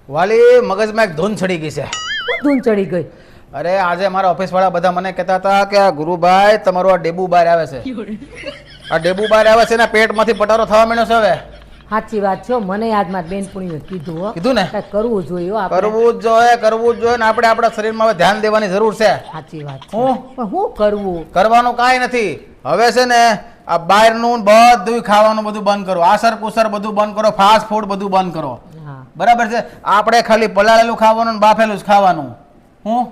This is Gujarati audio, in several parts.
વાલી મગજમાં એક ધૂન ચડી ગઈ છે. ધૂન ચડી ગઈ. અરે આજે મારા ઓફિસ વાળા બધા મને કહેતા હતા કે આ ગુરુભાઈ તમારો આ ડેબુ બાર આવે છે. આ ડેબુ બાર આવે છે ને પેટમાંથી પટારો થવા માંડ્યો છે હવે. સાચી વાત છે. મને આજ મારી બેનપણીએ કીધું હો. કીધું ને કાંઈક કરવું જોઈએ હો આપણે. કરવું જ જોઈએ ને આપણે આપણા શરીરમાં હવે ધ્યાન દેવાની જરૂર છે. સાચી વાત છે. હું પણ શું કરવું? કરવાનું કાંઈ નથી. હવે છે ને આ બહારનું બધું ખાવાનું બધું બંધ કરો, આસર કુસર બધું બંધ કરો, ફાસ્ટ ફૂડ બધું બંધ કરો. હા બરાબર છે. આપણે ખાલી પલાળેલું ખાવાનું ને બાફેલું જ ખાવાનું. હું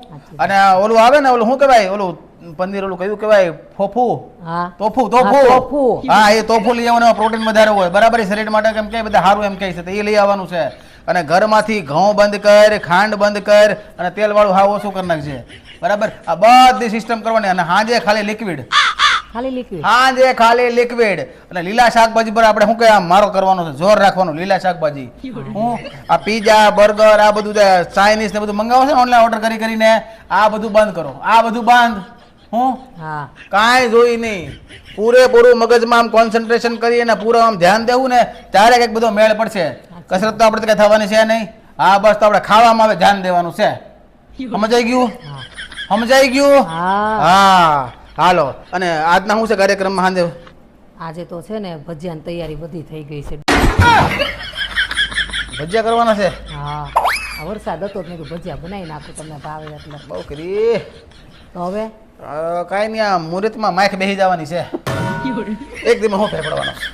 અને ઓલું આવે ને ઓલું શું કહેવાય, ઓલું પનીર ઓલું કયું કહેવાય, ફોફુ, હા તોફુ હા, તોફુ. હા એ તોફુ લઈ આવવાનું, પ્રોટીન વધારે હોય. બરાબર એ શરીર માટે કેમ કે બધા સારું એમ કહે છે તો એ લઈ આવવાનું છે. અને ઘરમાંથી ઘઉં બંધ કર, ખાંડ બંધ કર અને તેલ વાળું હાવ ઓછું કરી નાખજે. બરાબર આ બધી સિસ્ટમ કરવાની. અને સાંજે ખાલી લિક્વિડ, ખાલી લિક્વિડ. સાંજે ખાલી લિક્વિડ. અને લીલા શાકભાજી પર આપણે શું કહે મારો કરવાનો છે, જોર રાખવાનું. લીલા શાકભાજી હું આ પીઝા બર્ગર આ બધું ચાઇનીઝ ને બધું મંગાવો છે ને ઓનલાઈન ઓર્ડર કરીને આ બધું બંધ કરો. આ બધું બંધ. હું હા કાંઈ જોઈ નહીં. પૂરેપૂરું મગજમાં આમ કોન્સન્ટ્રેશન કરીએ ને પૂરું આમ ધ્યાન દેવું ને ત્યારે કંઈક બધો મેળ પડશે. કસરત તો આપણે કઈ થવાની છે નહીં. હા બસ તો આપણે ખાવામાં આવે ધ્યાન દેવાનું છે. સમજાઈ ગયું? સમજાઈ ગયું? હા. હા હાલો. અને આજના શું છે કાર્યક્રમમાં સાંજે? આજે તો છે ને ભજીયાની તૈયારી બધી થઈ ગઈ છે. ભજીયા કરવાના છે? હા આ વરસાદ હતો જ મેં કીધું ભજીયા બનાવી નાખું તમને ભાવે એટલે. બહુ કરી તો હવે કાંઈ નહીં. આ મુહૂર્તમાં માઇક બેસી જવાની છે. એક દિવસ શું ફેર પડવાનો છે?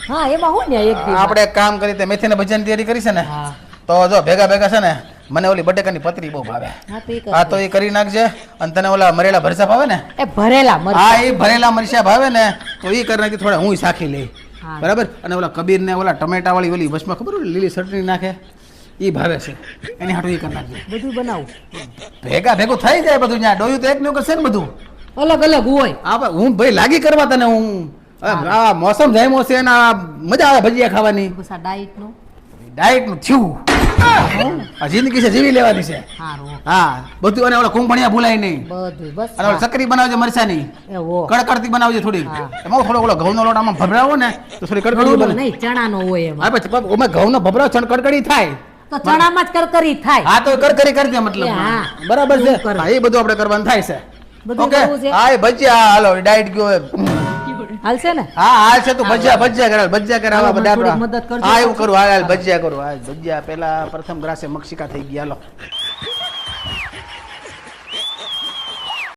હા એમાં હું ને એક દી આપણે એક કામ કરી તે મેથીને ભજીયાની તૈયારી કરી છે ને હા તો જો ભેગા ભેગા છે ને મને ઓલી બટેકાની પતરી બહુ ભાવે. હા તો એ હા તો એ કરી નાખજે. અને તને ઓલા મરેલા ભરસા ભાવે ને? એ ભરેલા મરચાં. હા એ ભરેલા મરચા ભાવે ને તો એ કરી નાખી. થોડા હું શાખી લઈ. હા. બરાબર. અને ઓલા કબીર ને ઓલા ટમેટા વાળી ઓલી વસમાં ખબર હોય લીલી ચટણી નાખે એ ભાવે છે. એની હાટું એ કરી નાખજે. બધું બનાવું. ભેગા ભેગું થઈ જાય બધું. ત્યાં ડોયું તો એક નું કરશે ને બધું. અલગ અલગ હોય. હા હું ભાઈ લાગી કરવા તને હું. આ મોસમ જામ્યો છે ને આ મજા આવે ભજીયા ખાવાની. બસ આ ડાયટ નું ડાયટ નું થયું. આ જિંદગી છે જીવી લેવાની છે. સારું હા બધું. અને ઓલા કુંભણિયા ભૂલાય નહીં. બધું બસ અને ઓલી ચકરી બનાવજે મરચાની, એવો કડકડતી બનાવજે થોડી. હા. એમાં થોડો ઓલો ઘઉંનો લોટ આમાં ભભરાવો ને તો થોડી કડકડી ઘઉંનો બને. નહીં ચણાનો હોય એમાં. હા પછી ઓમે ઘઉંનો ભભરાવો છે ને કડકડી થાય. તો ચણામાં જ કરકરી થાય. હા તો કરકરી કરી દે મતલબ. હા. બરાબર છે. એવું કરવું. હા એ બધું આપણે કરવાનું થાય છે. બધું ઓકે કરવું છે. હા એ ભજીયા હાલો ડાયટ ગયો. હાલશે ને? હા હાલ છે તું ભજીયા કરાવ હાલો, મને બધા થોડીક મદદ કરજો. હા એવું કરું. હાલ ભજીયા કરું. હા ભજીયા પેલા પ્રથમ ગ્રાસે મક્ષિકા થઈ ગયા. હાલો